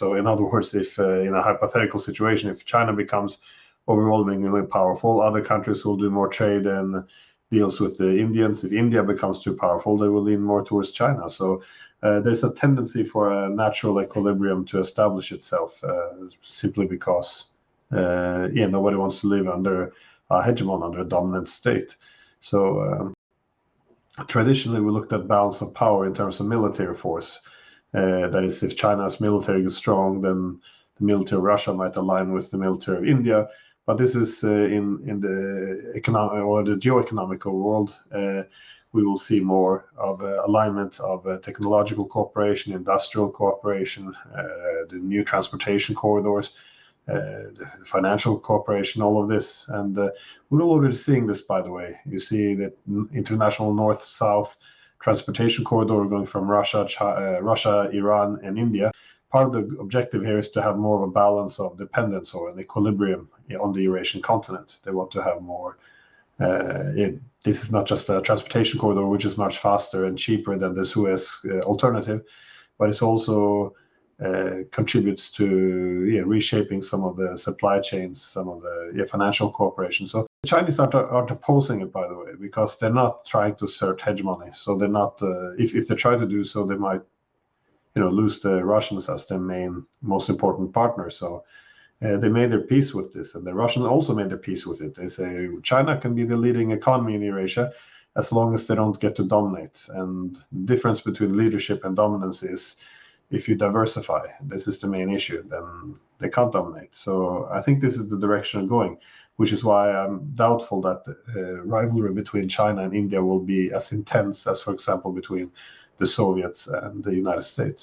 So in other words, if in a hypothetical situation, if China becomes overwhelmingly powerful, other countries will do more trade and deals with the Indians. If India becomes too powerful, they will lean more towards China. So there's a tendency for a natural equilibrium to establish itself simply because nobody wants to live under a hegemon, under a dominant state. So traditionally, we looked at balance of power in terms of military force. That is, if China's military is strong, then the military of Russia might align with the military of India. But this is in the economic or the geoeconomical world. We will see more of alignment of technological cooperation, industrial cooperation, the new transportation corridors, the financial cooperation, all of this. And we're already seeing this, by the way. You see that international north-south transportation corridor going from Russia, Iran, and India. Part of the objective here is to have more of a balance of dependence or an equilibrium on the Eurasian continent. They want to have more. This is not just a transportation corridor, which is much faster and cheaper than the Suez alternative, but it's also contributes to reshaping some of the supply chains, some of the financial cooperation. So the Chinese aren't opposing it, by the way, because they're not trying to assert hegemony. So they're not. If they try to do so, they might, lose the Russians as their most important partner. So they made their peace with this, and the Russians also made their peace with it. They say China can be the leading economy in Eurasia as long as they don't get to dominate. And the difference between leadership and dominance is if you diversify. This is the main issue. Then they can't dominate. So I think this is the direction of going, which is why I'm doubtful that the rivalry between China and India will be as intense as, for example, between the Soviets and the United States.